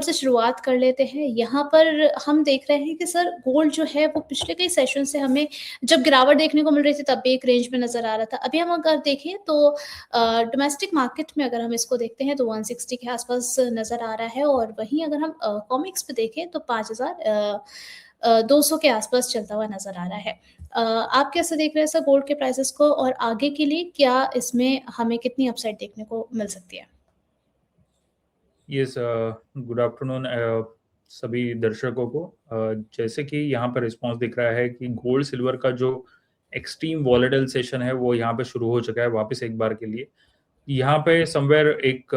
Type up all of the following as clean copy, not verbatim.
से शुरुआत कर लेते हैं। यहाँ पर हम देख रहे हैं कि सर गोल्ड जो है वो पिछले कई सेशन से हमें जब गिरावट देखने को मिल रही थी तब भी एक रेंज में नज़र आ रहा था। अभी हम अगर देखें तो डोमेस्टिक मार्केट में अगर हम इसको देखते हैं तो 160 के आस-पास नज़र आ रहा है और वहीं अगर हम कॉमिक्स पे देखें तो 5200 के आस-पास चलता हुआ नज़र आ रहा है। आप कैसे देख रहे हैं सर गोल्ड के प्राइसेस को और आगे के लिए क्या इसमें हमें कितनी अपसाइड देखने को मिल सकती है? यस, गुड आफ्टरनून सभी दर्शकों को। जैसे कि यहाँ पर रिस्पांस दिख रहा है कि गोल्ड सिल्वर का जो एक्सट्रीम वॉलेटाइल सेशन है वो यहाँ पे शुरू हो चुका है वापस एक बार के लिए। यहाँ पे समवेयर एक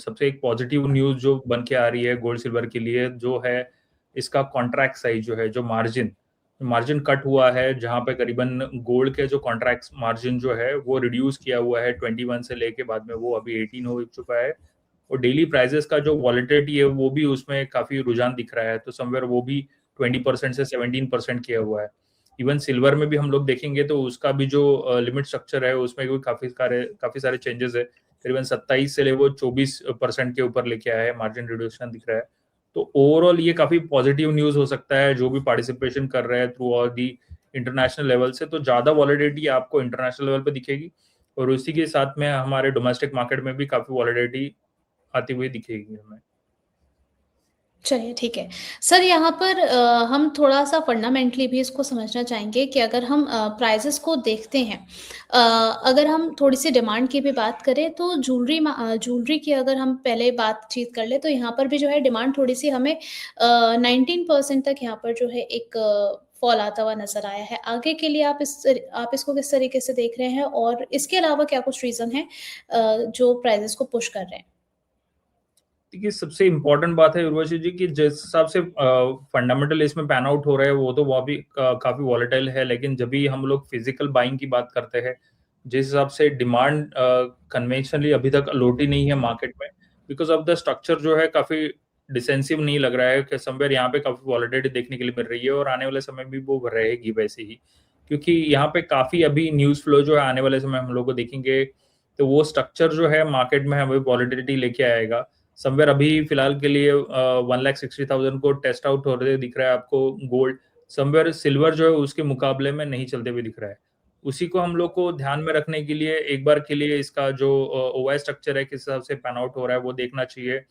सबसे एक पॉजिटिव न्यूज जो बन के आ रही है गोल्ड सिल्वर के लिए जो है इसका कॉन्ट्रैक्ट साइज जो है, जो मार्जिन मार्जिन कट हुआ है, जहाँ पे करीबन गोल्ड के जो कॉन्ट्रैक्ट मार्जिन जो है वो रिड्यूस किया हुआ है 21 से लेके बाद में वो अभी 18 हो चुका है। और डेली प्राइसेस का जो वॉलेटिलिटी है वो भी उसमें काफी रुझान दिख रहा है, तो समवेयर वो भी 20% से 17% किया हुआ है। इवन सिल्वर में भी हम लोग देखेंगे तो उसका भी जो लिमिट स्ट्रक्चर है उसमें भी काफी सारे चेंजेस है। करीबन 27 से ले वो 24% के ऊपर लेके आया है, मार्जिन रिड्यूशन दिख रहा है। तो ओवरऑल ये काफी पॉजिटिव न्यूज हो सकता है जो भी पार्टिसिपेशन कर रहे हैं through out the international level से, तो ज्यादा वॉलिडिटी आपको इंटरनेशनल लेवल पे दिखेगी और उसी के साथ में हमारे डोमेस्टिक मार्केट में भी काफी वॉलिडिटी आती हुई दिखेगी हमें। चलिए ठीक है। सर यहाँ पर हम थोड़ा-सा फंडामेंटली भी इसको समझना चाहेंगे कि अगर हम प्राइसेज़ को देखते हैं अगर हम थोड़ी-सी डिमांड की भी बात करें तो ज्वेलरी की अगर हम पहले बातचीत कर लें तो यहाँ पर भी जो है डिमांड थोड़ी-सी हमें 19% तक यहाँ पर जो है एक फॉल आता हुआ नज़र आया है। आगे के लिए आप इसको किस तरीके से देख रहे हैं और इसके अलावा क्या कुछ रीज़न है जो प्राइसेज़ को पुश कर रहे हैं? देखिए, सबसे इम्पोर्टेंट बात है उर्वशी जी कि जिस हिसाब से फंडामेंटल इसमें पैन आउट हो रहा है वो तो वो भी काफी वॉलेटाइल है, लेकिन जब भी हम लोग फिजिकल बाइंग की बात करते हैं, जिस हिसाब से डिमांड कन्वेंशनली अभी तक लौटी नहीं है मार्केट में, बिकॉज ऑफ द स्ट्रक्चर जो है काफी डिसेंसिव नहीं लग रहा है कि समवेयर यहाँ पे काफी वॉलेटिलिटी देखने के लिए मिल रही है और आने वाले समय में भी वो रहेगी वैसे ही, क्योंकि यहाँ पे काफी अभी न्यूज फ्लो जो है आने वाले समय हम लोग को देखेंगे तो वो स्ट्रक्चर जो है मार्केट में हमें वॉलेटिलिटी लेके आएगा। समवेयर अभी फिलहाल के लिए 1,60,000 को टेस्ट आउट हो रहे दिख रहा है आपको गोल्ड। समवेयर सिल्वर जो है उसके मुकाबले में नहीं चलते हुए दिख रहा है। उसी को हम लोग को ध्यान में रखने के लिए एक बार के लिए इसका जो ओवाई स्ट्रक्चर है किस हिसाब से पैन आउट हो रहा है वो देखना चाहिए।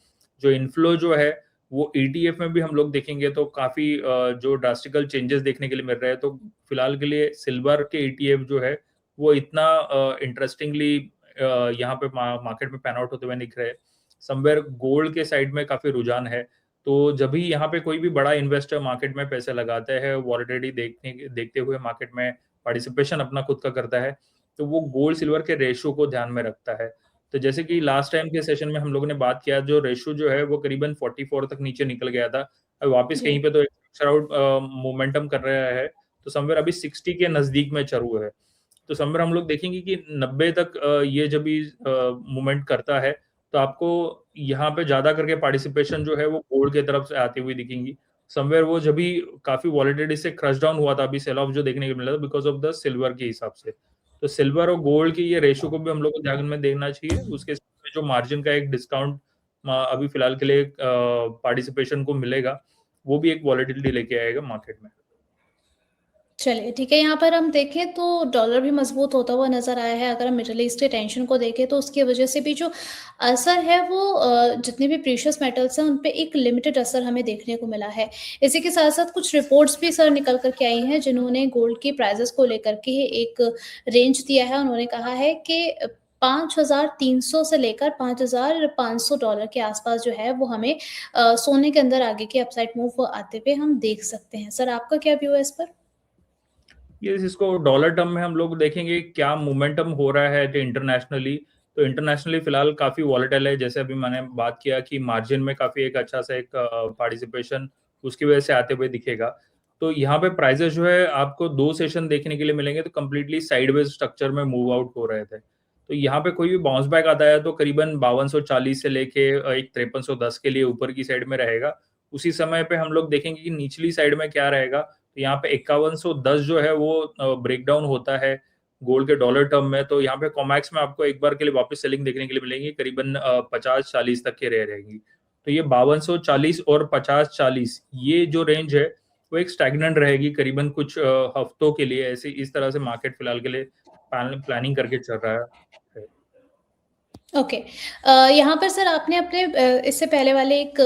जो इनफ्लो जो है वो ईटीएफ में भी हम लोग देखेंगे तो काफी जो ड्रास्टिकल चेंजेस देखने के लिए मिल रहे हैं। तो फिलहाल के लिए सिल्वर के ईटीएफ जो है वो इतना इंटरेस्टिंगली यहाँ पे मार्केट में पैन आउट होते हुए दिख रहे हैं। समवेयर गोल्ड के साइड में काफी रुझान है, तो जब भी यहाँ पे कोई भी बड़ा इन्वेस्टर मार्केट में पैसे लगाते हैं, वॉलेटिलिटी देखते हुए मार्केट में पार्टिसिपेशन अपना खुद का करता है, तो वो गोल्ड सिल्वर के रेशियो को ध्यान में रखता है। तो जैसे कि लास्ट टाइम के सेशन में हम लोगों ने बात किया, जो रेशियो जो है वो करीबन 44 तक नीचे निकल गया था। अब वापस जी। कहीं पे तो एक आउट मोमेंटम कर रहा है, तो समवेयर अभी 60 के नजदीक में चल हुआ है। तो समवेयर हम लोग देखेंगे कि 90 तक ये जब भी मूवमेंट करता है तो आपको यहाँ पे ज्यादा करके पार्टिसिपेशन जो है वो गोल्ड की तरफ से आती हुई दिखेंगी। समवेयर वो जब भी काफी वॉलेटिलिटी से क्रश डाउन हुआ था, अभी सेल ऑफ जो देखने को मिला था बिकॉज ऑफ द सिल्वर के हिसाब से। तो सिल्वर और गोल्ड की ये रेशियो को भी हम लोग को ध्यान में देखना चाहिए। उसके साथ में जो मार्जिन का एक डिस्काउंट अभी फिलहाल के लिए पार्टिसिपेशन को मिलेगा, वो भी एक वॉलेटिलिटी लेके आएगा मार्केट में। चलिए ठीक है, यहाँ पर हम देखें तो डॉलर भी मज़बूत होता हुआ नज़र आया है। अगर हम मिडल ईस्ट के टेंशन को देखें तो उसकी वजह से भी जो असर है वो जितने भी प्रीशियस मेटल्स हैं उन पे एक लिमिटेड असर हमें देखने को मिला है। इसी के साथ-साथ कुछ रिपोर्ट्स भी सर निकल कर के आई हैं जिन्होंने गोल्ड की प्राइसेज़ को लेकर के एक रेंज दिया है। उन्होंने कहा है कि 5,300 से लेकर $5,500 के आस-पास जो है वो हमें सोने के अंदर आगे की अपसाइड मूव आते हुए हम देख सकते हैं। सर आपका क्या व्यू है इस पर? ये इसको डॉलर टर्म में हम लोग देखेंगे क्या मोमेंटम हो रहा है जो इंटरनेशनली। तो इंटरनेशनली फिलहाल काफी वॉलेटाइल है, जैसे अभी मैंने बात किया कि मार्जिन में काफी एक अच्छा सा एक पार्टिसिपेशन उसकी वजह से आते हुए दिखेगा। तो यहाँ पे प्राइसेस जो है आपको 2 सेशन देखने के लिए मिलेंगे, तो कम्प्लीटली साइडवेज स्ट्रक्चर में मूव आउट हो रहे थे। तो यहाँ पे कोई भी बाउंस बैक आता है तो करीबन 5240 से लेके एक 5310 के लिए ऊपर की साइड में रहेगा। उसी समय पे हम लोग देखेंगे कि निचली साइड में क्या रहेगा। तो यहाँ पे 5110 जो है वो ब्रेक डाउन होता है गोल्ड के डॉलर टर्म में। तो यहाँ पे कॉमैक्स में आपको एक बार के लिए वापस सेलिंग देखने के लिए मिलेंगी, करीबन 50-40 तक के रह रहेंगी। तो ये 5240 और 5040 ये जो रेंज है वो एक स्टैग्नेंट रहेगी करीबन कुछ हफ्तों के लिए। ऐसे इस तरह से मार्केट फिलहाल के लिए प्लानिंग करके चल रहा है। ओके। यहाँ पर सर आपने अपने इससे पहले वाले एक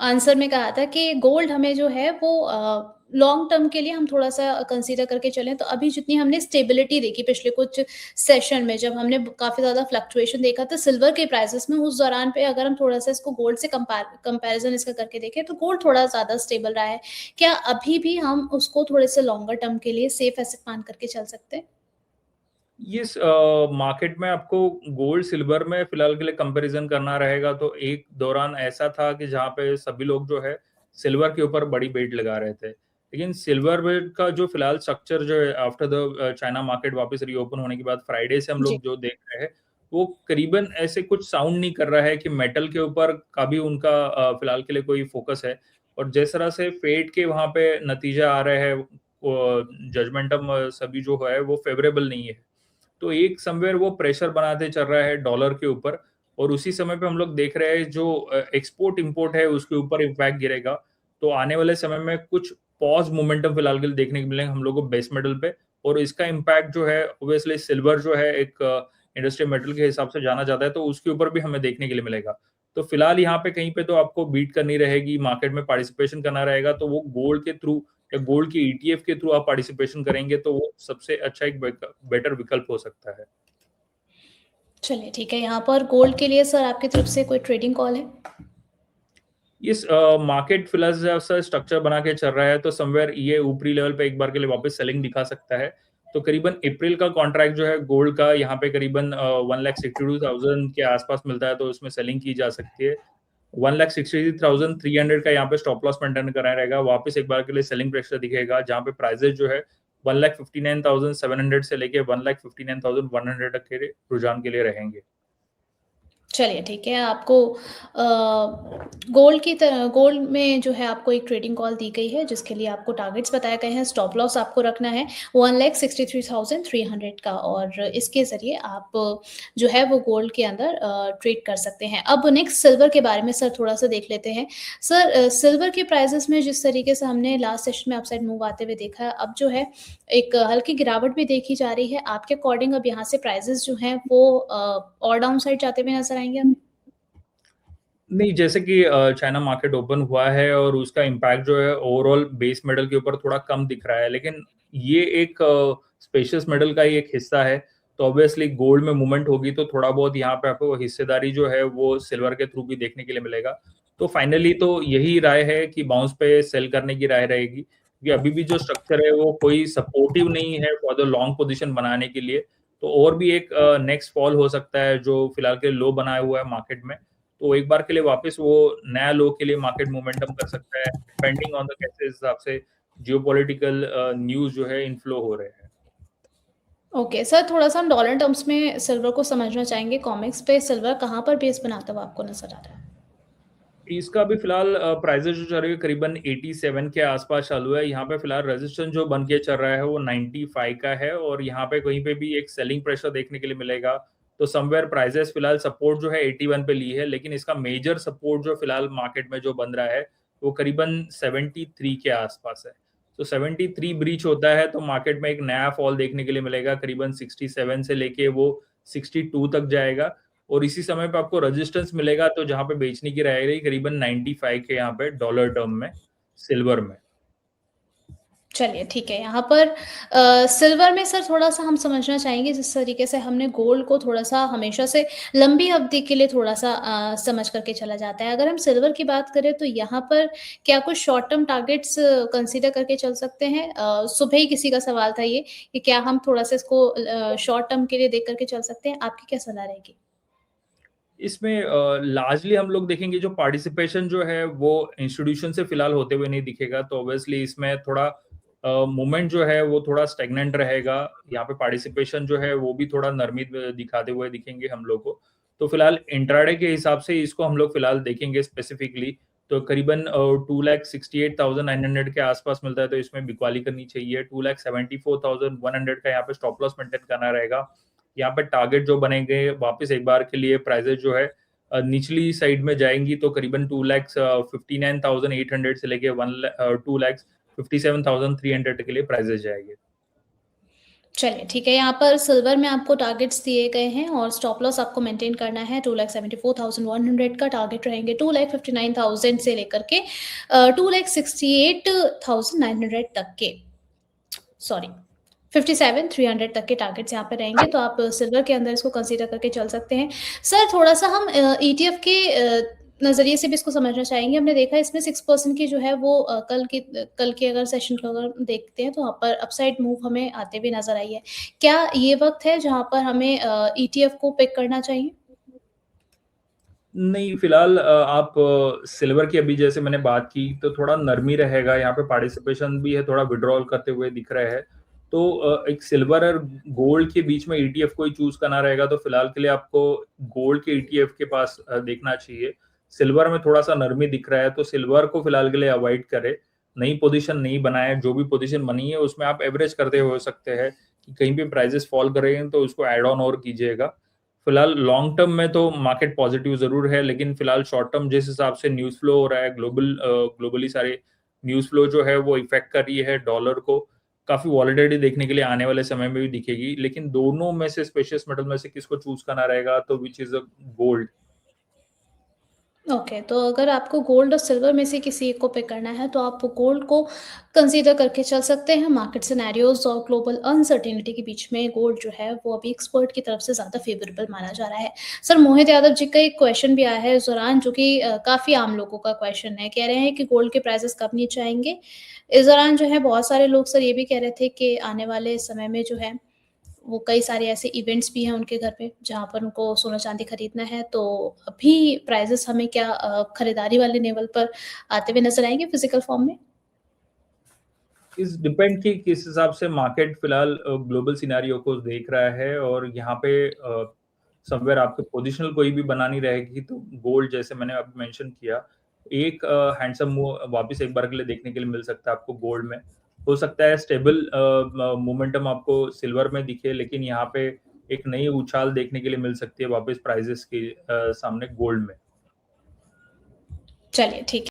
आंसर में कहा था कि गोल्ड हमें जो है वो लॉन्ग टर्म के लिए हम थोड़ा-सा कंसीडर करके चलें, तो अभी जितनी हमने स्टेबिलिटी देखी पिछले कुछ सेशन में जब हमने काफ़ी ज़्यादा फ्लक्चुएशन देखा था सिल्वर के प्राइसेस में, उस दौरान पे अगर हम थोड़ा-सा इसको गोल्ड से कंपैरिज़न इसका करके देखें, तो गोल्ड थोड़ा ज़्यादा स्टेबल रहा है। क्या अभी भी हम उसको थोड़े-से लॉन्गर टर्म के लिए सेफ एसेट मान करके चल सकते हैं? इस मार्केट में आपको गोल्ड सिल्वर में फिलहाल के लिए कंपैरिजन करना रहेगा तो एक दौरान ऐसा था कि जहाँ पे सभी लोग जो है सिल्वर के ऊपर बड़ी बेट लगा रहे थे, लेकिन सिल्वर बेट का जो फिलहाल स्ट्रक्चर जो है आफ्टर द चाइना मार्केट वापस रीओपन होने के बाद फ्राइडे से हम जी। लोग जो देख रहे हैं वो करीबन ऐसे कुछ साउंड नहीं कर रहा है कि मेटल के ऊपर का भी उनका फिलहाल के लिए कोई फोकस है। और जिस तरह से फेड के वहाँ पे नतीजा आ रहे हैं जजमेंटम सभी जो है वो फेवरेबल नहीं है। तो एक समवेयर वो प्रेशर बनाते चल रहा है डॉलर के ऊपर और उसी समय पे हम लोग देख रहे हैं जो एक्सपोर्ट इंपोर्ट है उसके ऊपर इम्पैक्ट गिरेगा। तो आने वाले समय में कुछ पॉज मोमेंटम फिलहाल के लिए देखने को मिलेंगे हम लोग को बेस मेटल पे। और इसका इम्पैक्ट जो है ऑब्वियसली सिल्वर जो है एक इंडस्ट्रियल मेटल के हिसाब से जाना जाता है तो उसके ऊपर भी हमें देखने के लिए मिलेगा। तो फिलहाल यहाँ पे कहीं पे तो आपको बीट करनी रहेगी, मार्केट में पार्टिसिपेशन करना रहेगा, तो वो गोल्ड के थ्रू या गोल्ड की ईटीएफ के थ्रू आप पार्टिसिपेशन करेंगे तो वो सबसे अच्छा एक बेटर विकल्प हो सकता है। चलिए ठीक है, यहाँ पर गोल्ड के लिए सर आपकी तरफ से कोई ट्रेडिंग कॉल है? इस मार्केट फिलहाल जैसा स्ट्रक्चर बना के चल रहा है तो समवेयर ये ऊपरी लेवल पे एक बार के लिए वापस सेलिंग दिखा सकता है। तो करीबन अप्रैल का कॉन्ट्रैक्ट जो है गोल्ड का यहाँ पे करीबन 1,62,000 के आसपास मिलता है तो उसमें सेलिंग की जा सकती है। 1,63,300 का यहाँ पे स्टॉप लॉस मेंटेन करना रहेगा, वापस एक बार के लिए सेलिंग प्रेशर दिखेगा जहाँ पे प्राइसेस जो है 1,59,700 से लेके 1,59,100 तक के रुझान के लिए रहेंगे। चलिए ठीक है, आपको गोल्ड की तरह गोल्ड में जो है आपको एक ट्रेडिंग कॉल दी गई है जिसके लिए आपको टारगेट्स बताए गए हैं, स्टॉप लॉस आपको रखना है 1,63,300 का और इसके ज़रिए आप जो है वो गोल्ड के अंदर ट्रेड कर सकते हैं। अब नेक्स्ट सिल्वर के बारे में सर थोड़ा-सा देख लेते हैं। सर सिल्वर के प्राइसेज़ में जिस तरीके से हमने लास्ट सेशन में अपसाइड मूव आते हुए देखा है, अब जो है एक हल्की गिरावट भी देखी जा रही है। आपके अकॉर्डिंग अब यहाँ से प्राइसेज़ जो हैं वो और डाउन साइड जाते हुए नज़र आएँगे हमें? नहीं, जैसे कि चाइना मार्केट ओपन हुआ है और उसका इम्पैक्ट जो है ओवरऑल बेस मेटल के ऊपर थोड़ा कम दिख रहा है, लेकिन ये एक स्पेशियस मेटल का ही एक हिस्सा है, तो ऑब्वियसली गोल्ड में मूवमेंट होगी तो थोड़ा बहुत यहाँ पे आपको हिस्सेदारी जो है वो सिल्वर के थ्रू भी देखने के लिए मिलेगा। तो फाइनली तो यही राय है कि बाउंस पे सेल करने की राय रहेगी, क्योंकि अभी भी जो स्ट्रक्चर है वो कोई सपोर्टिव नहीं है फॉर द लॉन्ग पोजीशन बनाने के लिए। तो और भी एक नेक्स्ट फॉल हो सकता है जो फिलहाल के लो बनाया हुआ है मार्केट में। तो एक बार के लिए वापस वो नया लो के लिए मार्केट मोमेंटम कर सकता है डिपेंडिंग ऑन द कैसे हिसाब से जियोपॉलिटिकल न्यूज़ जो है इन्फ्लो हो रहे हैं। ओके, सर थोड़ा-सा हम डॉलर टर्म्स में सिल्वर को समझना चाहेंगे। कॉमिक्स पे सिल्वर कहाँ पर बेस बनाता हुआ आपको नज़र आ रहा है? इसका भी फिलहाल प्राइसेस जो चल रही है करीबन 87 के आसपास चालू है। यहाँ पे फिलहाल रेजिस्टेंस जो बन के चल रहा है वो 95 का है और यहाँ पे कहीं पे भी एक सेलिंग प्रेशर देखने के लिए मिलेगा। तो समवेयर प्राइसेस फिलहाल सपोर्ट जो है 81 पे ली है, लेकिन इसका मेजर सपोर्ट जो फिलहाल मार्केट में जो बन रहा है वो करीबन 73 के आसपास है। तो 73 ब्रीच होता है तो मार्केट में एक नया फॉल देखने के लिए मिलेगा, करीबन 67 से लेके वो 62 तक जाएगा। और इसी समय पे आपको रेजिस्टेंस मिलेगा तो जहाँ पे बेचने की राय रही करीबन 95 के यहाँ पे डॉलर टर्म में सिल्वर में। चलिए ठीक है, यहाँ पर सिल्वर में सर थोड़ा-सा हम समझना चाहेंगे जिस तरीके से हमने गोल्ड को थोड़ा-सा हमेशा से लंबी अवधि के लिए थोड़ा-सा समझ कर के चला जाता है। अगर हम सिल्वर की बात करें तो यहाँ पर क्या कुछ शॉर्ट टर्म टारगेट्स कंसीडर करके चल सकते हैं? सुबह ही किसी का सवाल था ये कि क्या हम थोड़ा-सा इसको शॉर्ट टर्म के लिए देख कर के चल सकते हैं? आपकी क्या सलाह रहेगी? इसमें लार्जली हम लोग देखेंगे जो पार्टिसिपेशन जो है वो इंस्टीट्यूशन से फिलहाल होते हुए नहीं दिखेगा, तो ऑब्वियसली इसमें थोड़ा मूवमेंट जो है वो थोड़ा स्टेगनेंट रहेगा। यहाँ पे पार्टिसिपेशन जो है वो भी थोड़ा नरमी दिखाते हुए दिखेंगे हम लोग को। तो फिलहाल इंट्राडे के हिसाब से इसको हम लोग फिलहाल देखेंगे स्पेसिफिकली। तो करीबन 2,68,900 के आसपास मिलता है तो इसमें बिकवाली करनी चाहिए। 2,74,100 का यहाँ पे स्टॉप लॉस मेंटेन करना रहेगा। यहाँ पे टारगेट जो बनेंगे वापस एक बार के लिए प्राइसेस जो है निचली साइड में जाएँगी तो करीबन 2,59,800 से लेके 2,57,300 के लिए प्राइसेज़ जाएँगे। चलिए ठीक है, यहाँ पर सिल्वर में आपको टारगेट्स दिए गए हैं और स्टॉप लॉस आपको मेंटेन करना है 2,74,100 का टारगेट रहेंगे 2,59,000 से लेकर के 2,68,900 तक के सॉरी 57,300 तक के टारगेट्स यहाँ पे रहेंगे, तो आप सिल्वर के अंदर इसको कंसीडर करके चल सकते हैं। सर थोड़ा-सा हम ईटीएफ के नज़रिए से भी इसको समझना चाहेंगे। हमने देखा इसमें 6% की जो है वो कल के अगर सेशन को अगर देखते हैं तो वहाँ पर अपसाइड मूव हमें आते हुए नज़र आई है। क्या ये वक़्त है जहाँ पर हमें ईटीएफ को पिक करना चाहिए? नहीं, फिलहाल आप सिल्वर की अभी जैसे मैंने बात की, तो थोड़ा नरमी रहेगा, यहाँ पे पार्टिसिपेशन भी है, थोड़ा विथड्रॉल करते हुए दिख रहा है। तो एक सिल्वर और गोल्ड के बीच में ईटीएफ कोई चूज़ करना रहेगा, तो फिलहाल के लिए आपको गोल्ड के ईटीएफ के पास देखना चाहिए। सिल्वर में थोड़ा-सा नरमी दिख रहा है, तो सिल्वर को फिलहाल के लिए अवॉइड करें। नई पोज़ीशन नहीं बनाएँ, जो भी पोज़ीशन बनी है, उसमें आप एवरेज करते हो सकते हैं, कि कहीं पे प्राइसेज़ फॉल कर रहे हैं, तो उसको ऐड ऑन और कीजिएगा। फिलहाल लॉन्ग टर्म में तो मार्केट पॉजिटिव ज़रूर है, लेकिन फिलहाल शॉर्ट टर्म जिस हिसाब से न्यूज़ फ्लो हो रहा है, ग्लोबली सारे न्यूज़ फ्लो जो है वो इफ़ेक्ट कर रही है डॉलर को, काफ़ी वॉलेटिलिटी देखने के लिए आने वाले समय में भी दिखेगी। लेकिन दोनों में से प्रेशियस मेटल में से किसको चूज़ करना रहेगा तो व्हिच इज़ गोल्ड। ओके, तो अगर आपको गोल्ड और सिल्वर में से किसी एक को पिक करना है, तो आप गोल्ड को कंसीडर करके चल सकते हैं। मार्केट सिनेरियोज़ और ग्लोबल अनसर्टेनिटी के बीच में गोल्ड जो है, वो अभी एक्सपर्ट की तरफ से ज़्यादा फ़ेवरेबल माना जा रहा है। सर मोहित यादव जी का एक क्वेश्चन भी आया है इस दौरान, जो कि काफ़ी आम लोगों का क्वेश्चन है। कह रहे हैं कि गोल्ड के प्राइसेज़ कब नीचे आएँगे? इस दौरान जो है बहुत सारे लोग सर ये भी कह रहे थे कि आने वाले समय में जो है वो कई सारे ऐसे इवेंट्स भी हैं उनके घर पे, जहाँ पर उनको सोना-चांदी खरीदना है, तो अभी प्राइसेज़ हमें क्या खरीदारी वाले लेवल पर आते हुए नज़र आएँगे फिज़िकल फॉर्म में? इस डिपेंड कि किस हिसाब से मार्केट फिलहाल ग्लोबल सिनेरियो को देख रहा है और यहाँ पे समवेयर आपको पोजिशनल कोई भी बनानी रहेगी तो गोल्ड जैसे मैंने अभी मेंशन किया, एक हैंडसम मूव वापस एक बार के लिए देखने के लिए मिल सकता है आपको गोल्ड में। हो सकता है स्टेबल मोमेंटम आपको सिल्वर में दिखे लेकिन यहाँ पे एक नई उछाल देखने के लिए मिल सकती है वापस प्राइसेज़ के सामने गोल्ड में। चलिए ठीक है।